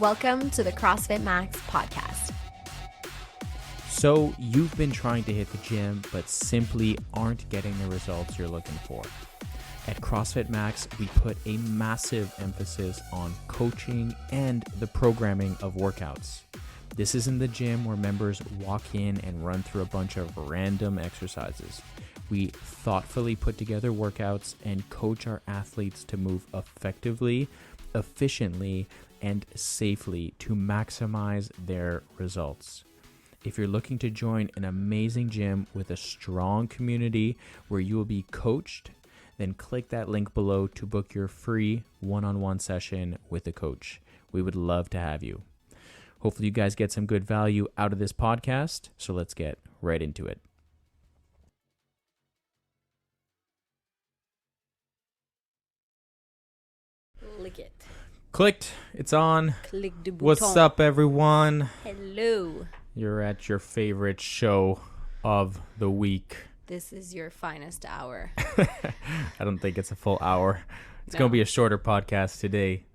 Welcome to the CrossFit Max podcast. So you've been trying to hit the gym, but simply aren't getting the results you're looking for. At CrossFit Max, we put a massive emphasis on coaching and the programming of workouts. This isn't the gym where members walk in and run through a bunch of random exercises. We thoughtfully put together workouts and coach our athletes to move effectively, efficiently, and safely to maximize their results. If you're looking to join an amazing gym with a strong community where you will be coached, then click that link below to book your free one-on-one session with a coach. We would love to have you. Hopefully you guys get some good value out of this podcast, so let's get right into it. Lick it. Clicked. It's on. Click the bouton. What's up, everyone? Hello. You're at your favorite show of the week. This is your finest hour. I don't think it's a full hour. It's going to be a shorter podcast today.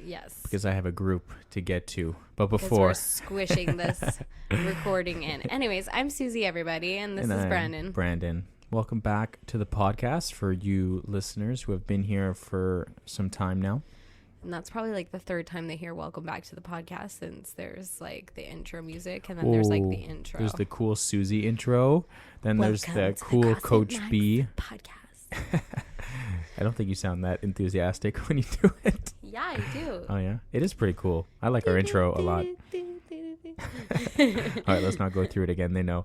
Yes. Because I have a group to get to. But Because before... we're squishing this recording in. Anyways, I'm Susie, everybody, and this is Brandon. Brandon. Welcome back to the podcast for you listeners who have been here for some time now. And that's probably like the third time they hear welcome back to the podcast, since there's like the intro music and then there's like the intro. There's the cool Susie intro. Then welcome there's the cool the Coach Max B. podcast. I don't think you sound that enthusiastic when you do it. Yeah, I do. Oh, yeah? It is pretty cool. I like our intro a lot. All right, let's not go through it again. They know.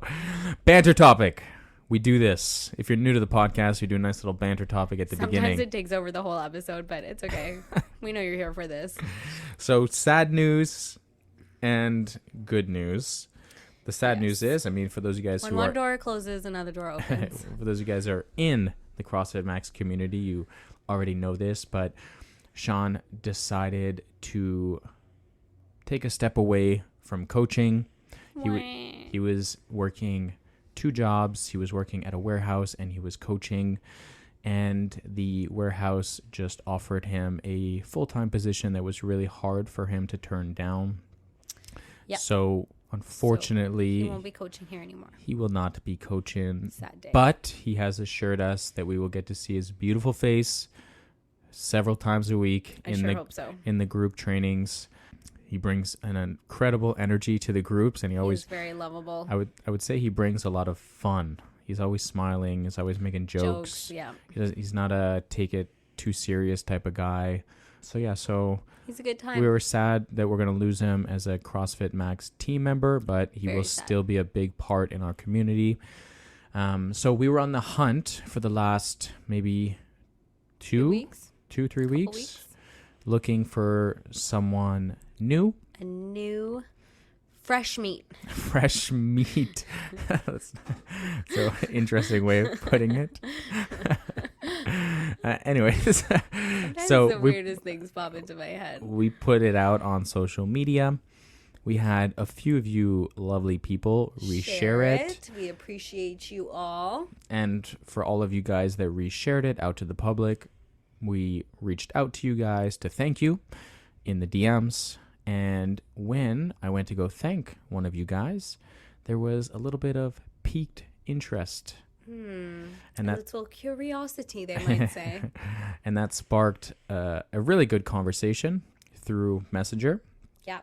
Banter topic. We do this. If you're new to the podcast, we do a nice little banter topic at the beginning. Sometimes it takes over the whole episode, but it's okay. We know you're here for this. So sad news and good news. The sad news is, I mean, for those of you guys when who one door closes, another door opens. for those of you guys who are in the CrossFit Max community, you already know this, but Sean decided to take a step away from coaching. He was working 2 jobs. He was working at a warehouse and he was coaching, and the warehouse just offered him a full-time position that was really hard for him to turn down. Yep. So unfortunately, he won't be coaching here anymore. He will not be coaching. Sad day. But he has assured us that we will get to see his beautiful face several times a week hope so. In the group trainings. He brings an incredible energy to the groups, and he's very lovable. I would say he brings a lot of fun. He's always smiling. He's always making jokes. Yeah. He's not a take it too serious type of guy. So yeah, he's a good time. We were sad that we're going to lose him as a CrossFit Max team member, but he will still be a big part in our community. So we were on the hunt for the last maybe 3 weeks, looking for someone new. A new fresh meat. Fresh meat. That's an interesting way of putting it. Anyways, so the weirdest things pop into my head. We put it out on social media. We had a few of you lovely people reshare it. We appreciate you all. And for all of you guys that reshared it out to the public, we reached out to you guys to thank you in the DMs. And when I went to go thank one of you guys, there was a little bit of piqued interest. And a little curiosity, they might say. And that sparked a really good conversation through Messenger. Yeah.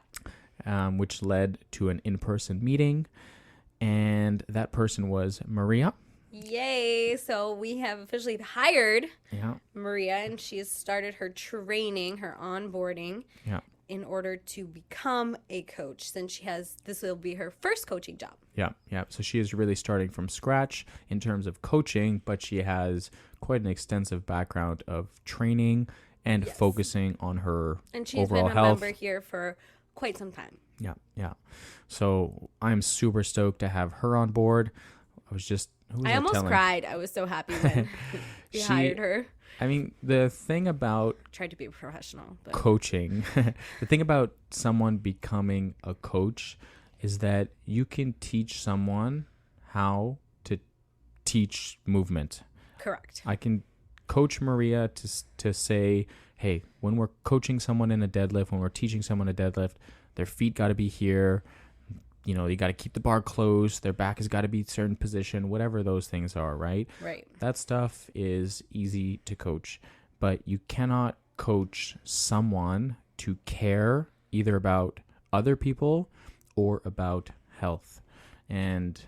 Which led to an in-person meeting. And that person was Maria. Yay. So we have officially hired Maria, and she has started her training, her onboarding. Yeah. In order to become a coach, since this will be her first coaching job. Yeah. So she is really starting from scratch in terms of coaching, but she has quite an extensive background of training and focusing on her overall health. And she's been a member here for quite some time. Yeah. So I'm super stoked to have her on board. I almost cried. I was so happy when we hired her. I mean, the thing about tried to be professional, but coaching, the thing about someone becoming a coach is that you can teach someone how to teach movement. Correct. I can coach Maria to say, hey, when we're coaching someone in a deadlift, when we're teaching someone a deadlift, their feet got to be here. You know, you got to keep the bar closed. Their back has got to be a certain position, whatever those things are, right? Right. That stuff is easy to coach, but you cannot coach someone to care either about other people or about health. And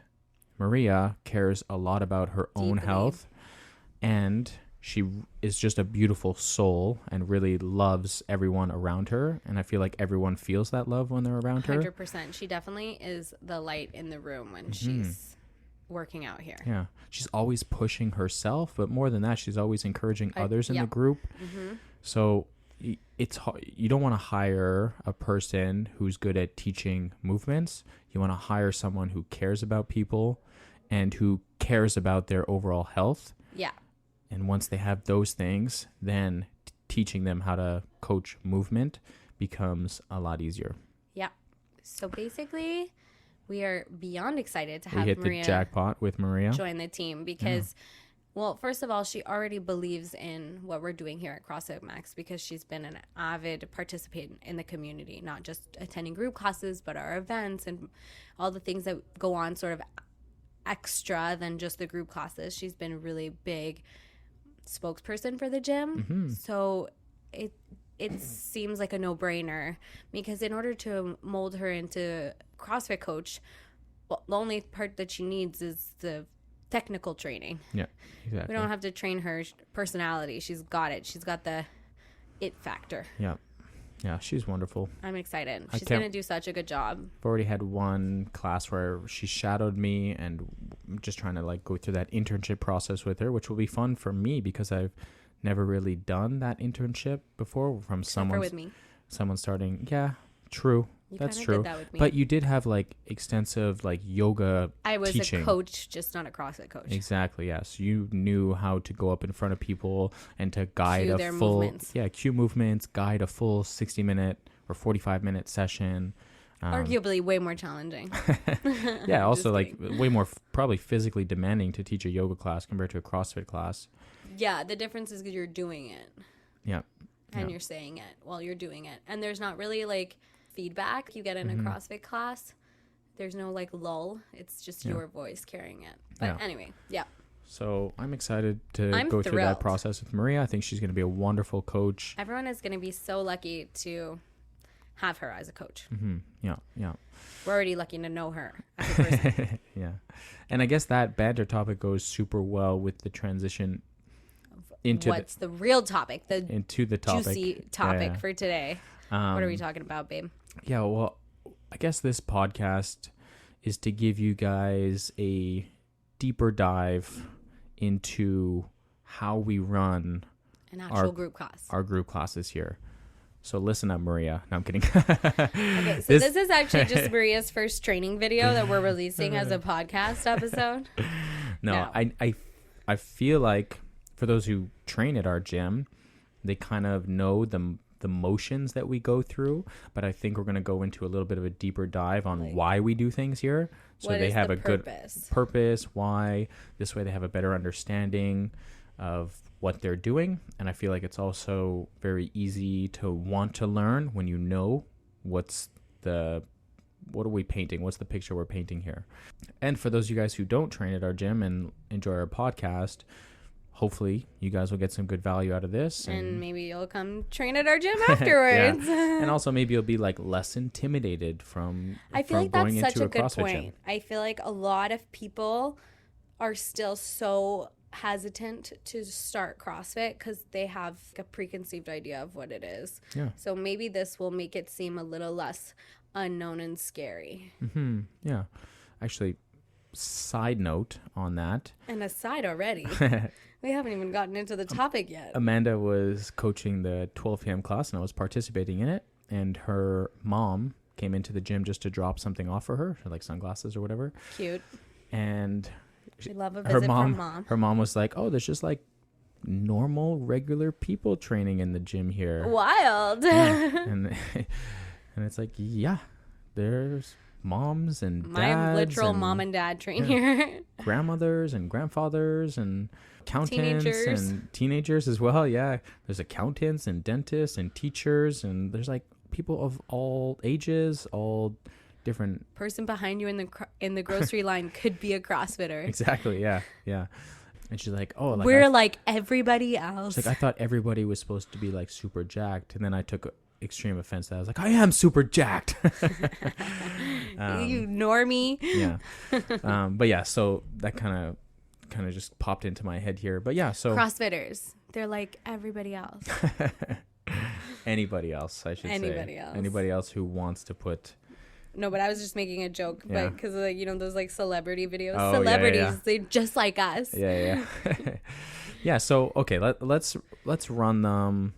Maria cares a lot about her own health, and she is just a beautiful soul and really loves everyone around her. And I feel like everyone feels that love when they're around her. 100%. She definitely is the light in the room when she's working out here. Yeah. She's always pushing herself, but more than that, she's always encouraging others in the group. So it's you don't want to hire a person who's good at teaching movements. You want to hire someone who cares about people and who cares about their overall health. Yeah. And once they have those things, then teaching them how to coach movement becomes a lot easier. Yeah. So basically, we are beyond excited to have we hit Maria the jackpot with Maria join the team because, well, first of all, she already believes in what we're doing here at CrossFit Max because she's been an avid participant in the community, not just attending group classes, but our events and all the things that go on sort of extra than just the group classes. She's been a really big spokesperson for the gym. So it seems like a no-brainer because in order to mold her into CrossFit coach, well, the only part that she needs is the technical training. Yeah, exactly. We don't have to train her personality. She's got it. She's got the it factor. Yeah, she's wonderful. I'm excited. She's going to do such a good job. I've already had one class where she shadowed me, and I'm just trying to like go through that internship process with her, which will be fun for me because I've never really done that internship before from someone with me. Someone starting. Yeah, true. That's true. Did that with me. But you did have like extensive like yoga I was teaching. a coach, just not a CrossFit coach. Exactly. Yes, you knew how to go up in front of people and to guide Cue a their full movements. cue movements, guide a full 60-minute or 45-minute session. Arguably way more challenging. Yeah, also like way more probably physically demanding to teach a yoga class compared to a CrossFit class. Yeah, the difference is you're doing it. Yeah. And you're saying it while you're doing it. And there's not really like feedback you get in a CrossFit class. There's no like lull. It's just your voice carrying it. But anyway, yeah. So I'm excited to I'm go thrilled. through that process with Maria. I think she's going to be a wonderful coach. Everyone is going to be so lucky to have her as a coach. Yeah. We're already lucky to know her as a person. Yeah. And I guess that banter topic goes super well with the transition into what's the real topic, the topic. Juicy topic for today. What are we talking about, babe? Yeah, well, I guess this podcast is to give you guys a deeper dive into how we run an actual group class. Our group classes here. So listen up, Maria. No, I'm kidding. Okay, so this is actually just Maria's first training video that we're releasing as a podcast episode. No. I feel like for those who train at our gym, they kind of know the motions that we go through, but I think we're going to go into a little bit of a deeper dive on why we do things here. So they have a good purpose, why. This way they have a better understanding of what they're doing. And I feel like it's also very easy to want to learn when you know what are we painting? What's the picture we're painting here? And for those of you guys who don't train at our gym and enjoy our podcast, hopefully you guys will get some good value out of this. And maybe you'll come train at our gym afterwards. And also maybe you'll be like less intimidated from I feel like that's such a good point. Gym. I feel like a lot of people are still so hesitant to start CrossFit because they have a preconceived idea of what it is. Yeah. So maybe this will make it seem a little less unknown and scary. Yeah. Actually, side note on that. And aside already. We haven't even gotten into the topic yet. Amanda was coaching the 12 p.m. class and I was participating in it. And her mom came into the gym just to drop something off for her, like sunglasses or whatever. Cute. And we love a visit from mom. Her mom was like, oh, there's just like normal, regular people training in the gym here. Wild. Yeah. And it's like, yeah, there's moms and my dads, literal and mom and dad train here. grandmothers and grandfathers and accountants Teenagers. and teenagers as well. Yeah, there's accountants and dentists and teachers, and there's like people of all ages, all different. Person behind you in the grocery line could be a CrossFitter. Exactly. Yeah. And she's like, oh, like we're like everybody else. she's like, I thought everybody was supposed to be like super jacked, and then I took extreme offense that I was like, I am super jacked. You normie. Yeah. But yeah, so that kind of just popped into my head here. But yeah, so CrossFitters, they're like everybody else. anybody else, I should Anybody say. else. Anybody else who wants to put. No, but I was just making a joke, Yeah. but because like those like celebrity videos, Oh, celebrities, they're just like us. Yeah. Yeah. So okay, let's run them.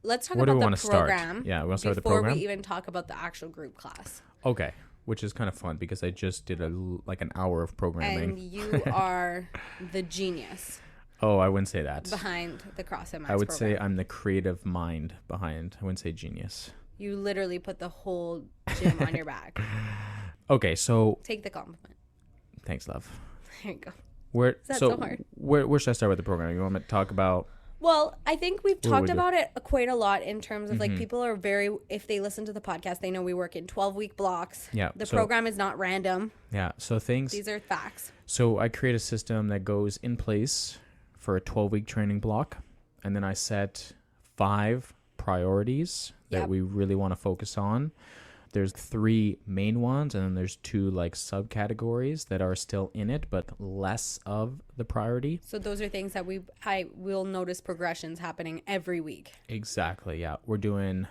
Let's talk Where do about we the want to start? program. Yeah, we want to start with the before program. we even talk about the actual group class. Okay, which is kind of fun because I just did like an hour of programming. And you are the genius Oh, I wouldn't say that. behind the CrossFit Max I would program. say I'm the creative mind behind. I wouldn't say genius. You literally put the whole gym on your back. Okay, so Take the compliment. thanks, love. There you go. Where that so hard? Where should I start with the program? You want me to talk about? Well, I think we've What would talked we do? about it quite a lot in terms of like people are if they listen to the podcast, they know we work in 12-week blocks. Yeah, The so- program is not random. Yeah, so things. These are facts. So I create a system that goes in place for a 12-week training block, and then I set 5 priorities that Yep. we really want to focus on. There's 3 main ones, and then there's 2 like subcategories that are still in it, but less of the priority. So those are things that I will notice progressions happening every week. Exactly, yeah. We're doing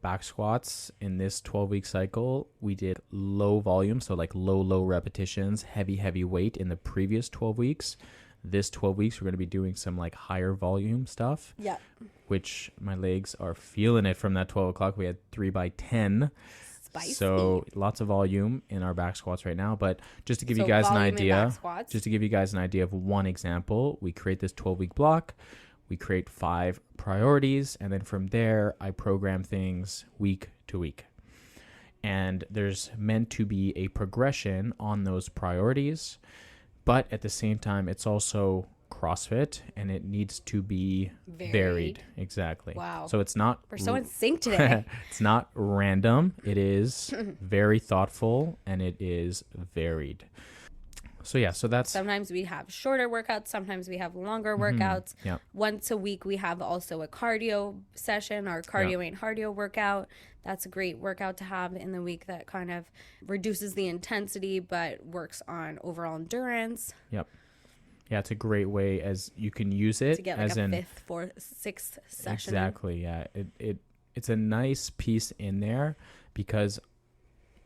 back squats in this 12-week cycle. We did low volume, so like low repetitions, heavy weight in the previous 12 weeks. This 12 weeks, we're going to be doing some like higher volume stuff, Yeah. which my legs are feeling it from that 12 o'clock. We had 3x10. Spicy. So lots of volume in our back squats right now. But just to give you So guys an volume in idea, back squats. just to give you guys an idea of one example, we create this 12-week block. We create 5 priorities, and then from there, I program things week to week. And there's meant to be a progression on those priorities, but at the same time, it's also CrossFit, and it needs to be varied. Exactly. Wow. So it's not. We're so in sync today. It's not random. It is very thoughtful, and it is varied. So yeah, so that's Sometimes we have shorter workouts. Sometimes we have longer workouts. yeah. Once a week, we have also a cardio session. Our cardio ain't cardio workout. That's a great workout to have in the week that kind of reduces the intensity but works on overall endurance Yep. Yeah, it's a great way as you can use it to get like as a in 5th, 4th, 6th session. exactly. Yeah, it's a nice piece in there because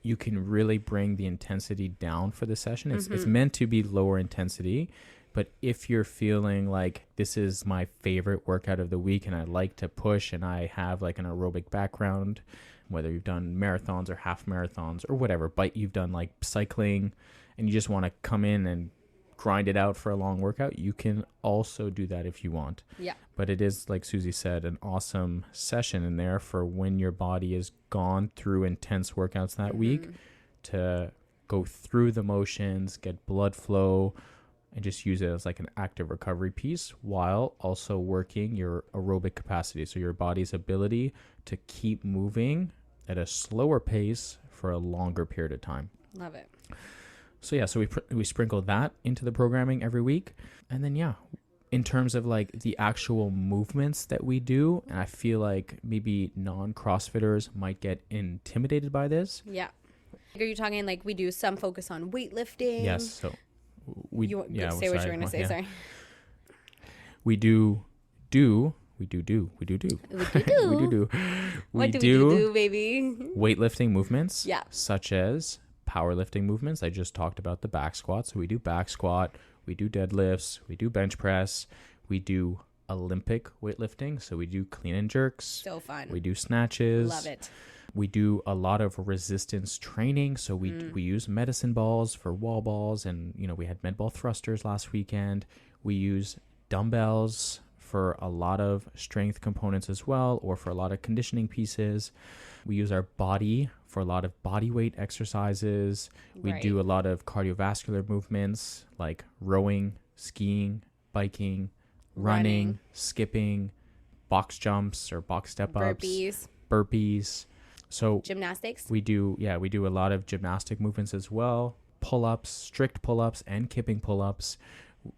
you can really bring the intensity down for the session. It's meant to be lower intensity, but if you're feeling like this is my favorite workout of the week and I like to push and I have like an aerobic background, whether you've done marathons or half marathons or whatever, but you've done like cycling and you just want to come in and grind it out for a long workout, you can also do that if you want. Yeah. But it is, like Susie said, an awesome session in there for when your body has gone through intense workouts that week to go through the motions, get blood flow, and just use it as like an active recovery piece while also working your aerobic capacity. So your body's ability to keep moving at a slower pace for a longer period of time. Love it. So yeah, so we sprinkle that into the programming every week. And then yeah, in terms of like the actual movements that we do, and I feel like maybe non-CrossFitters might get intimidated by this. Yeah. Are you talking like we do some focus on weightlifting? Yes, so we Say what sorry, you're going to say, yeah. sorry. We do We do. we do What do we do, baby? weightlifting movements, Yeah. such as powerlifting movements. I just talked about the back squat. So we do back squat, we do deadlifts, we do bench press, we do Olympic weightlifting. So we do clean and jerks. So fun. We do snatches. Love it. We do a lot of resistance training. So we use medicine balls for wall balls, and we had med ball thrusters last weekend. We use dumbbells for a lot of strength components as well, or for a lot of conditioning pieces. We use our body for a lot of body weight exercises. We do a lot of cardiovascular movements like rowing, skiing, biking, running, skipping, box jumps or box step ups, burpees. So gymnastics. We do a lot of gymnastic movements as well. Pull-ups, strict pull-ups and kipping pull-ups.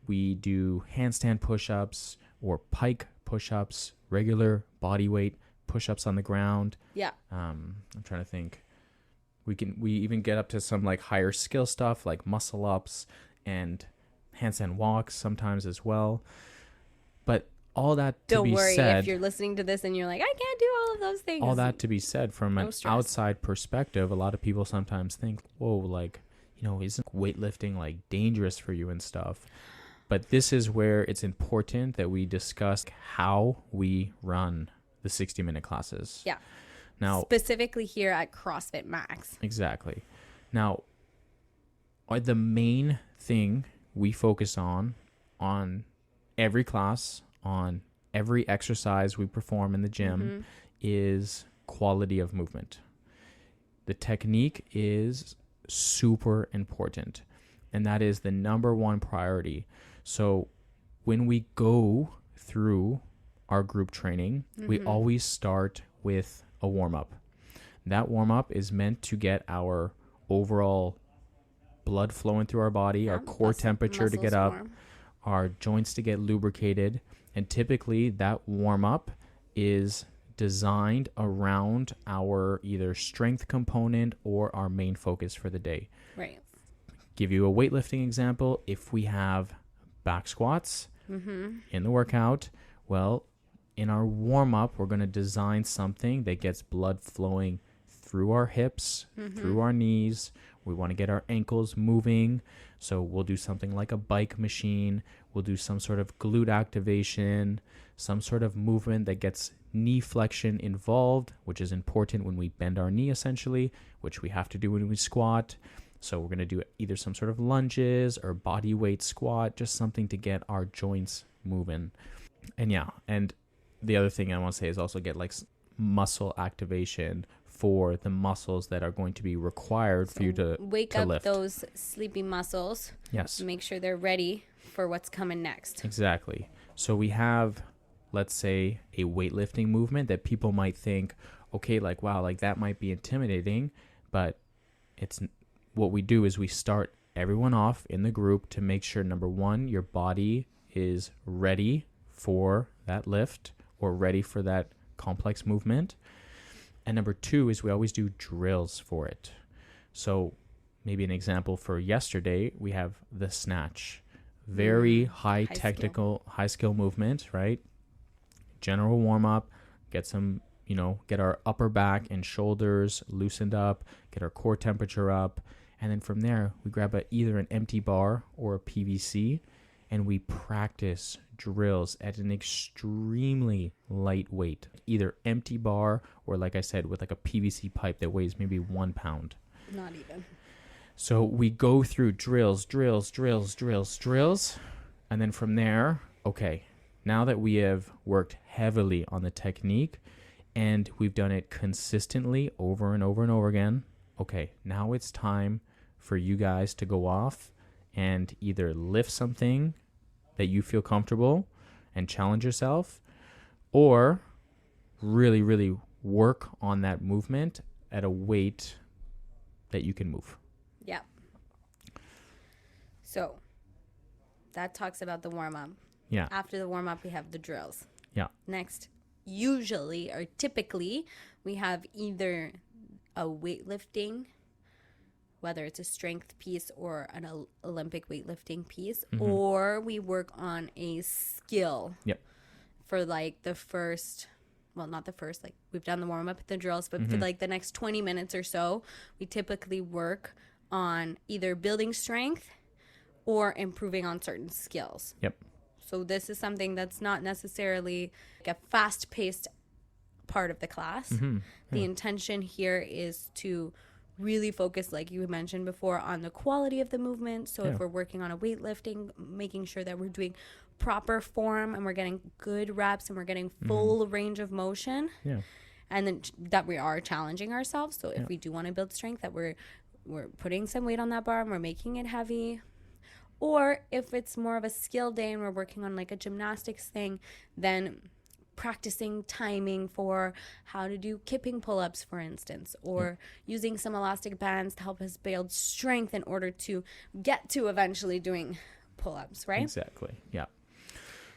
We do handstand push-ups or pike push-ups, regular body weight push-ups on the ground. Yeah. I'm trying to think. We even get up to some like higher skill stuff like muscle ups and handstand walks sometimes as well. But all that to be said, don't worry if you're listening to this and you're like, I can't do all of those things. All that to be said, from an outside perspective, a lot of people sometimes think, whoa, like, isn't weightlifting like dangerous for you and stuff? But this is where it's important that we discuss how we run the 60-minute classes. Yeah. Now, specifically here at CrossFit Max. Exactly. Now, the main thing we focus on every class, on every exercise we perform in the gym, is quality of movement. The technique is super important, and that is the number one priority. So when we go through our group training, we always start with a warm-up. That warm-up is meant to get our overall blood flowing through our body, our core temperature to get up, our joints to get lubricated, and typically that warm-up is designed around our either strength component or our main focus for the day. Right. Give you a weightlifting example. If we have back squats in the workout, well, in our warm-up, we're going to design something that gets blood flowing through our hips, through our knees. We want to get our ankles moving. So we'll do something like a bike machine. We'll do some sort of glute activation, some sort of movement that gets knee flexion involved, which is important when we bend our knee essentially, which we have to do when we squat. So we're going to do either some sort of lunges or body weight squat, just something to get our joints moving. And the other thing I want to say is also get like muscle activation for the muscles that are going to be required for you to wake to up lift. Those sleepy muscles. Yes. Make sure they're ready for what's coming next. Exactly. So we have, let's say, a weightlifting movement that people might think, okay, like, wow, like that might be intimidating, but it's what we do is we start everyone off in the group to make sure, number one, your body is ready for that lift or ready for that complex movement. And number two is we always do drills for it. So maybe an example for yesterday, we have the snatch. Very high skill movement, right? General warm up, get some, get our upper back and shoulders loosened up, get our core temperature up. And then from there, we grab either an empty bar or a PVC, and we practice drills at an extremely light weight, either empty bar or, like I said, with like a PVC pipe that weighs maybe 1 pound. Not even. So we go through drills. And then from there, okay, now that we have worked heavily on the technique and we've done it consistently over and over and over again, okay, now it's time for you guys to go off and either lift something that you feel comfortable and challenge yourself, or really, really work on that movement at a weight that you can move. Yeah. So that talks about the warm-up. Yeah. After the warm-up, we have the drills. Yeah. Next, usually or typically, we have either a weightlifting, whether it's a strength piece or an Olympic weightlifting piece, or we work on a skill. Yep. For like the first, well, not the first, like we've done the warm up and the drills, but for like the next 20 minutes or so, we typically work on either building strength or improving on certain skills. Yep. So this is something that's not necessarily like a fast-paced part of the class. The intention here is to really focus, like you mentioned before, on the quality of the movement. So if we're working on a weightlifting, making sure that we're doing proper form and we're getting good reps and we're getting full range of motion. Yeah. And then that we are challenging ourselves. So if we do want to build strength, that we're putting some weight on that bar and we're making it heavy. Or if it's more of a skill day and we're working on like a gymnastics thing, then practicing timing for how to do kipping pull-ups, for instance, or using some elastic bands to help us build strength in order to get to eventually doing pull-ups, right? Exactly. Yeah.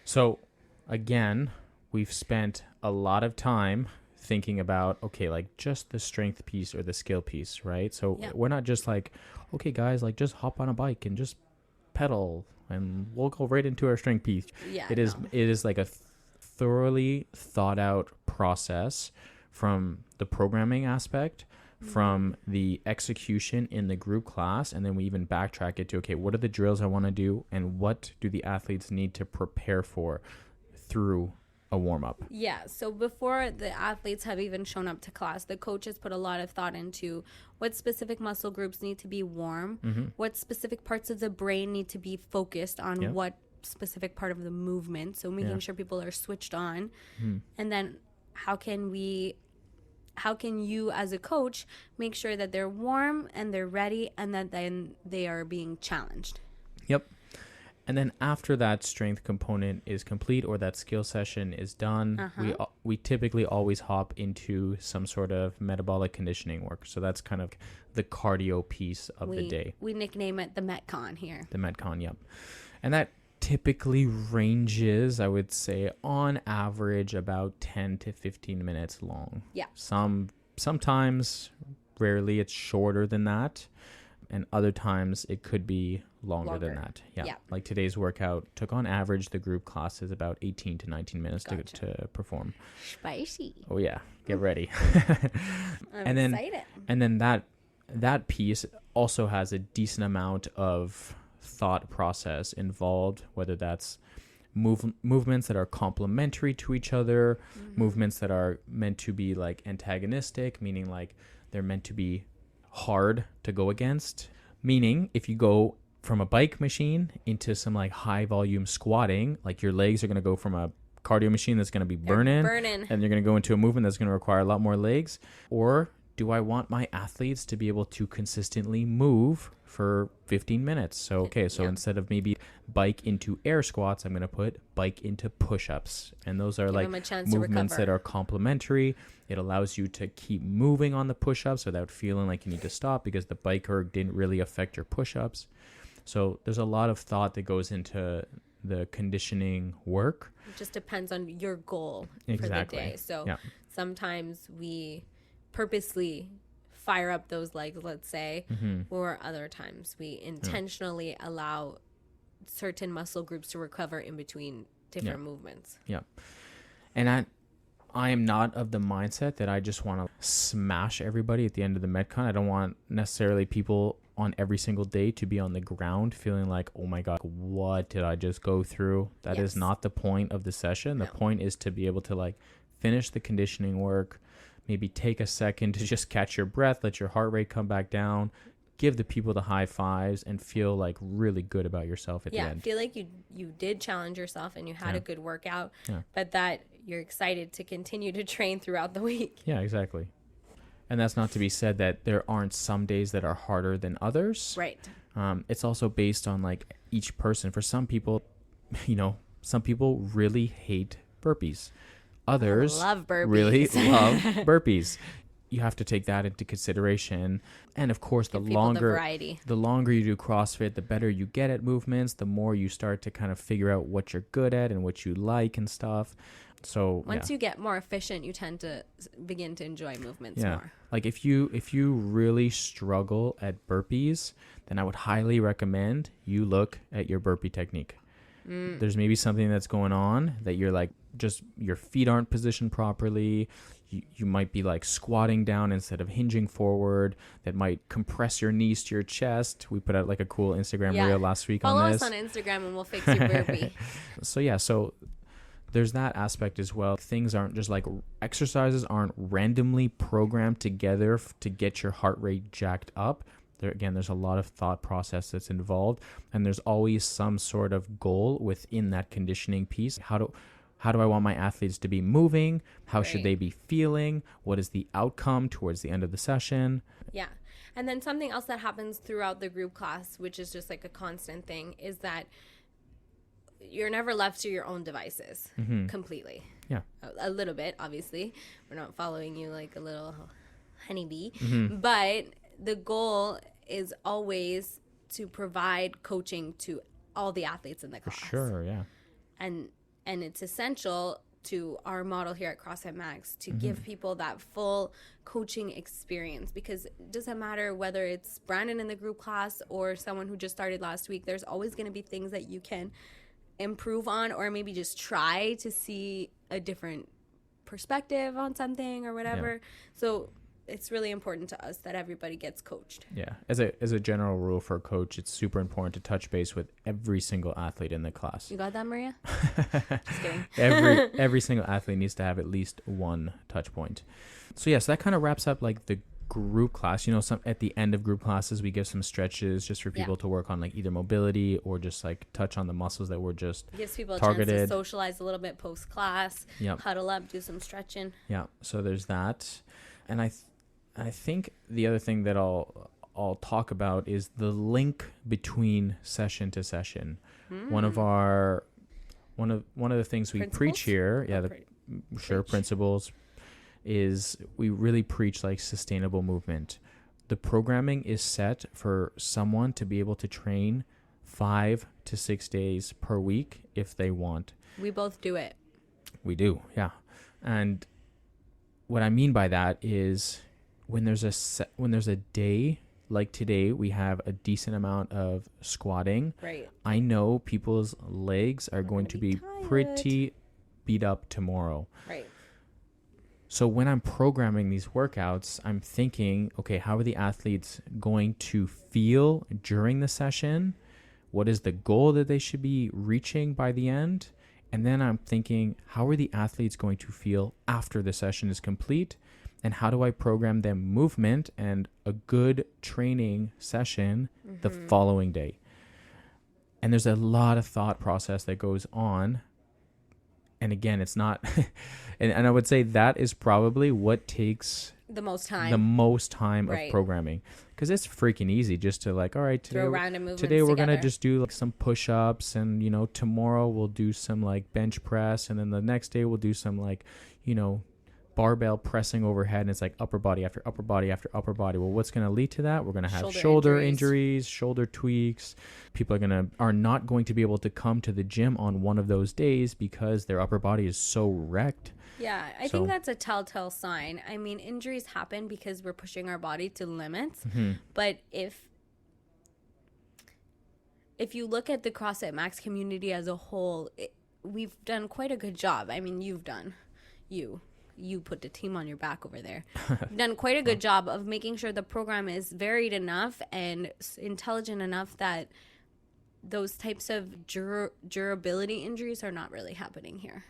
So again, we've spent a lot of time thinking about, okay, like just the strength piece or the skill piece, right? So we're not just like, okay, guys, like just hop on a bike and just pedal and we'll go right into our strength piece. Yeah, it is like a thoroughly thought out process from the programming aspect, from the execution in the group class, and then we even backtrack it to, okay, what are the drills I want to do and what do the athletes need to prepare for through a warm-up. Yeah, so before the athletes have even shown up to class, the coaches put a lot of thought into what specific muscle groups need to be warm, what specific parts of the brain need to be focused on what specific part of the movement, so making sure people are switched on. And then how can you as a coach make sure that they're warm and they're ready and that then they are being challenged. Yep. And then after that strength component is complete or that skill session is done, we typically always hop into some sort of metabolic conditioning work. So that's kind of the cardio piece of the day. We nickname it the Metcon here. The Metcon, yep. And that typically ranges, I would say, on average about 10 to 15 minutes long. Yeah. Sometimes, rarely, it's shorter than that. And other times it could be longer than that. Yeah. Like today's workout took on average the group classes about 18 to 19 minutes to perform. Spicy. Oh yeah. Get ready. I'm excited. And then that piece also has a decent amount of thought process involved, whether that's movements that are complementary to each other, movements that are meant to be like antagonistic, meaning like they're meant to be hard to go against, meaning if you go from a bike machine into some like high volume squatting, like your legs are going to go from a cardio machine that's going to be burning and you're going to go into a movement that's going to require a lot more legs. Or do I want my athletes to be able to consistently move for 15 minutes? So instead of maybe bike into air squats, I'm going to put bike into push-ups. And those are like movements that are complementary. It allows you to keep moving on the push-ups without feeling like you need to stop because the bike erg didn't really affect your push-ups. So there's a lot of thought that goes into the conditioning work. It just depends on your goal for the day. So sometimes we purposely fire up those legs, let's say, or other times we intentionally allow certain muscle groups to recover in between different movements. Yeah. And I am not of the mindset that I just want to smash everybody at the end of the Metcon. I don't want necessarily people on every single day to be on the ground feeling like, oh my God, what did I just go through? That is not the point of the session. The point is to be able to like finish the conditioning work, maybe take a second to just catch your breath, let your heart rate come back down, give the people the high fives, and feel like really good about yourself at the end. Yeah, feel like you did challenge yourself and you had a good workout, but that you're excited to continue to train throughout the week. Yeah, exactly. And that's not to be said that there aren't some days that are harder than others. Right. It's also based on like each person. For some people, some people really hate burpees. Others really love burpees. You have to take that into consideration. And of course, the longer you do CrossFit, the better you get at movements, the more you start to kind of figure out what you're good at and what you like and stuff. So once you get more efficient, you tend to begin to enjoy movements more. Like if you really struggle at burpees, then I would highly recommend you look at your burpee technique. There's maybe something that's going on that you're like, just your feet aren't positioned properly. You might be like squatting down instead of hinging forward. That might compress your knees to your chest. We put out like a cool Instagram reel last week on this. Follow us on Instagram and we'll fix your burpee. So there's that aspect as well. Things aren't just like exercises aren't randomly programmed together to get your heart rate jacked up. There's a lot of thought process that's involved, and there's always some sort of goal within that conditioning piece. How do I want my athletes to be moving? How should they be feeling? What is the outcome towards the end of the session? Yeah. And then something else that happens throughout the group class, which is just like a constant thing, is that you're never left to your own devices completely. Yeah. A little bit, obviously. We're not following you like a little honeybee. But the goal is always to provide coaching to all the athletes in the class. For sure, yeah. And it's essential to our model here at CrossFit Max to give people that full coaching experience, because it doesn't matter whether it's Brandon in the group class or someone who just started last week. There's always going to be things that you can improve on, or maybe just try to see a different perspective on something or whatever. Yeah. So it's really important to us that everybody gets coached. Yeah. As a general rule for a coach, it's super important to touch base with every single athlete in the class. You got that, Maria? Just kidding. Every single athlete needs to have at least one touch point. So yes, that kind of wraps up like the group class. Some at the end of group classes, we give some stretches just for people to work on like either mobility or just like touch on the muscles that were just gives people targeted. A chance to socialize a little bit post class. Yep. Huddle up, do some stretching. Yeah. So there's that, and I think the other thing that I'll talk about is the link between session to session. One of the things we preach here, principles, is we really preach like sustainable movement. The programming is set for someone to be able to train 5 to 6 days per week if they want. We both do it. We do, yeah. And what I mean by that is when there's a day like today, we have a decent amount of squatting. Right. I know people's legs are going to be pretty beat up tomorrow. Right. So when I'm programming these workouts, I'm thinking, okay, how are the athletes going to feel during the session? What is the goal that they should be reaching by the end? And then I'm thinking, how are the athletes going to feel after the session is complete? And how do I program them movement and a good training session the following day? And there's a lot of thought process that goes on. And again, it's not, and I would say that is probably what takes the most time of programming, because it's freaking easy just to like, all right, throw random movements today we're together. going to just do like some push-ups, and tomorrow we'll do some like bench press, and then the next day we'll do some like barbell pressing overhead, and it's like upper body after upper body after upper body. Well, what's going to lead to that? We're going to have shoulder injuries, shoulder tweaks. People are not going to be able to come to the gym on one of those days because their upper body is so wrecked. Yeah, I think that's a telltale sign. I mean, injuries happen because we're pushing our body to limits. But if you look at the CrossFit Max community as a whole, we've done quite a good job. I mean, you put the team on your back over there. You've done quite a good job of making sure the program is varied enough and intelligent enough that those types of durability injuries are not really happening here.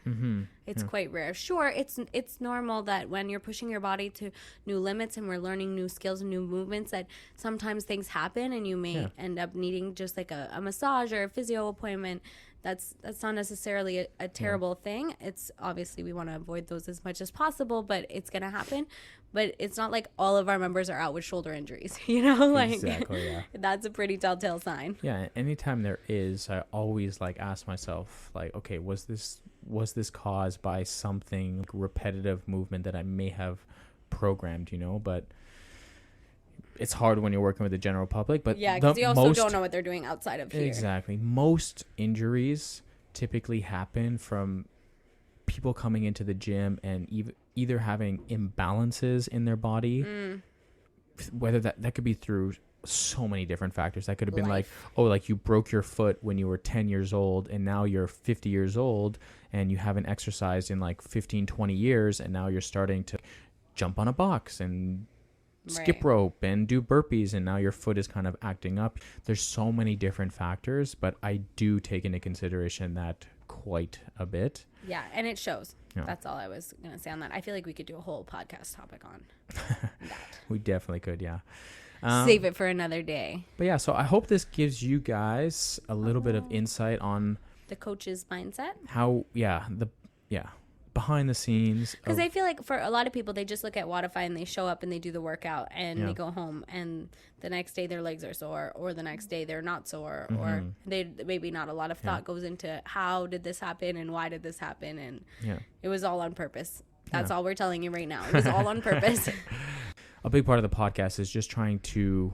It's quite rare. Sure, it's normal that when you're pushing your body to new limits and we're learning new skills and new movements, that sometimes things happen and you may end up needing just like a massage or a physio appointment. That's not necessarily a terrible thing. It's obviously we want to avoid those as much as possible, but it's going to happen. But it's not like all of our members are out with shoulder injuries, Exactly, yeah. That's a pretty telltale sign. Yeah, anytime there is, I always like ask myself, like, okay, was this caused by something like repetitive movement that I may have programmed, but it's hard when you're working with the general public, but because you also don't know what they're doing outside of here. Exactly. Most injuries typically happen from people coming into the gym and either having imbalances in their body, whether that could be through so many different factors. That could have been like you broke your foot when you were 10 years old and now you're 50 years old and you haven't exercised in like 15, 20 years, and now you're starting to jump on a box and skip rope and do burpees, and now your foot is kind of acting up. There's so many different factors, but I do take into consideration that quite a bit. Yeah, and it shows. Yeah. That's all I was going to say on that. I feel like we could do a whole podcast topic on that. We definitely could, yeah. Save it for another day. But yeah, so I hope this gives you guys a little bit of insight on the coach's mindset. How, behind the scenes. Because I feel like for a lot of people, they just look at Wodify and they show up and they do the workout and they go home and the next day their legs are sore, or the next day they're not sore, or they maybe not a lot of thought goes into how did this happen and why did this happen, and it was all on purpose. That's all we're telling you right now. It was all on purpose. A big part of the podcast is just trying to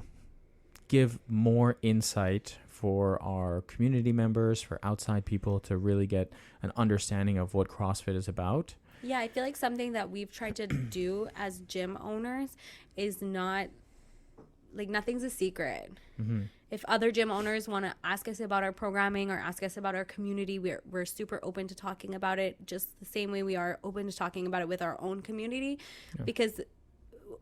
give more insight for our community members, for outside people to really get an understanding of what CrossFit is about. Yeah, I feel like something that we've tried to do as gym owners is not, like, nothing's a secret. Mm-hmm. If other gym owners want to ask us about our programming or ask us about our community, we're super open to talking about it, just the same way we are open to talking about it with our own community, because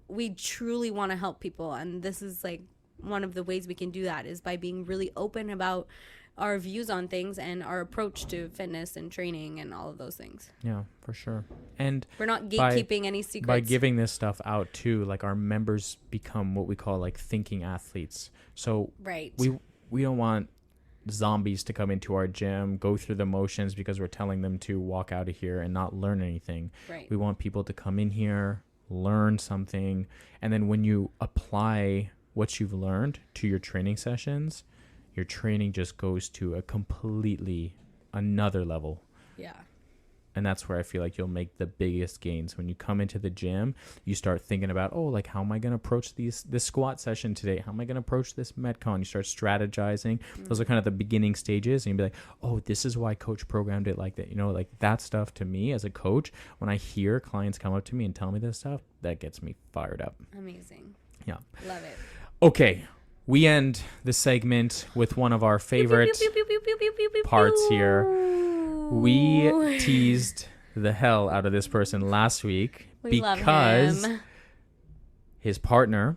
we truly want to help people. And this is like one of the ways we can do that is by being really open about our views on things and our approach to fitness and training and all of those things. Yeah, for sure. And we're not gatekeeping any secrets. By giving this stuff out too, like our members become what we call like thinking athletes. So we don't want zombies to come into our gym, go through the motions because we're telling them to walk out of here and not learn anything. Right. We want people to come in here, learn something, and then when you apply what you've learned to your training sessions, your training just goes to a completely another level. Yeah. And that's where I feel like you'll make the biggest gains. When you come into the gym, you start thinking about, like, how am I going to approach this squat session today? How am I going to approach this Metcon? You start strategizing. Those are kind of the beginning stages. And you'll be like, oh, this is why coach programmed it like that. You know, like that stuff to me as a coach, when I hear clients come up to me and tell me this stuff, that gets me fired up. Amazing. Yeah. Love it. Okay. We end the segment with one of our favorite parts here. We teased the hell out of this person last week because his partner,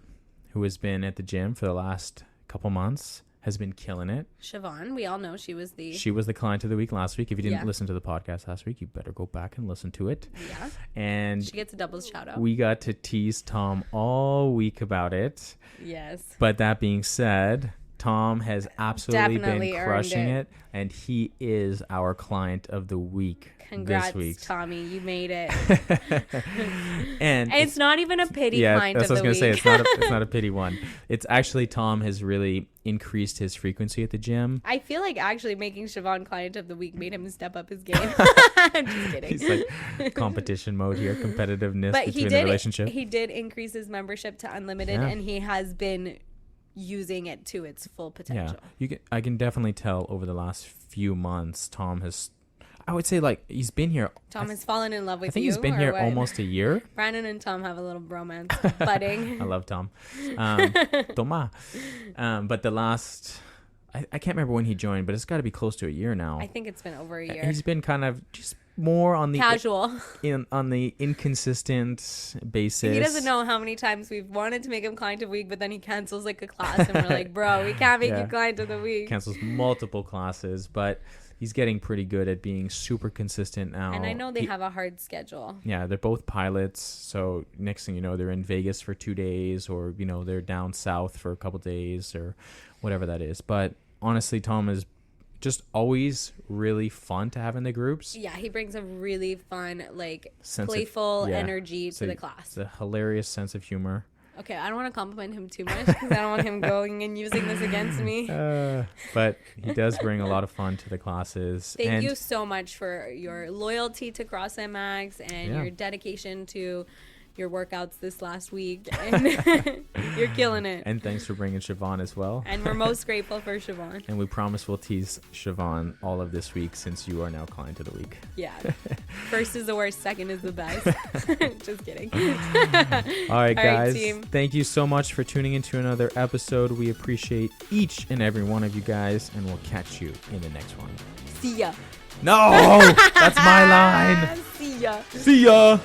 who has been at the gym for the last couple months, has been killing it. Siobhan, we all know she was the client of the week last week. If you didn't listen to the podcast last week, you better go back and listen to it. Yeah. And she gets a double shout out. We got to tease Tom all week about it. Yes. But that being said, Tom has absolutely been crushing it, and he is our client of the week. Congrats, this week. Tommy, you made it. and it's not even a pity client of the week. Yeah, that's what I was going to say. It's not a pity one. It's actually Tom has really increased his frequency at the gym. I feel like actually making Siobhan client of the week made him step up his game. I'm just kidding. He's like competition mode here, competitiveness between the relationship. He did increase his membership to unlimited, and he has been using it to its full potential. Yeah, I can definitely tell over the last few months, Tom has, I would say, like, he's been here. Tom has fallen in love with you. I think he's been here almost a year. Brandon and Tom have a little bromance budding. I love Tom. Toma. But the last, I can't remember when he joined, but it's got to be close to a year now. I think it's been over a year. He's been kind of just more on the casual, on the inconsistent basis. He doesn't know how many times we've wanted to make him client of the week, but then he cancels like a class, and we're like, bro, we can't make you client of the week. Cancels multiple classes, but he's getting pretty good at being super consistent now. And I know they have a hard schedule. Yeah, they're both pilots, so next thing you know, they're in Vegas for 2 days, or they're down south for a couple days, or whatever that is. But honestly, Tom is just always really fun to have in the groups. Yeah, he brings a really fun, like, playful energy to the class. It's a hilarious sense of humor. Okay, I don't want to compliment him too much because I don't want him going and using this against me. But he does bring a lot of fun to the classes. Thank you so much for your loyalty to CrossFit Max and your dedication to your workouts this last week, and you're killing it. And thanks for bringing Siobhan as well. And we're most grateful for Siobhan. And we promise we'll tease Siobhan all of this week since you are now client of the week. Yeah. First is the worst, second is the best. Just kidding. All right, guys. Team. Thank you so much for tuning into another episode. We appreciate each and every one of you guys, and we'll catch you in the next one. See ya. No, that's my line. See ya. See ya.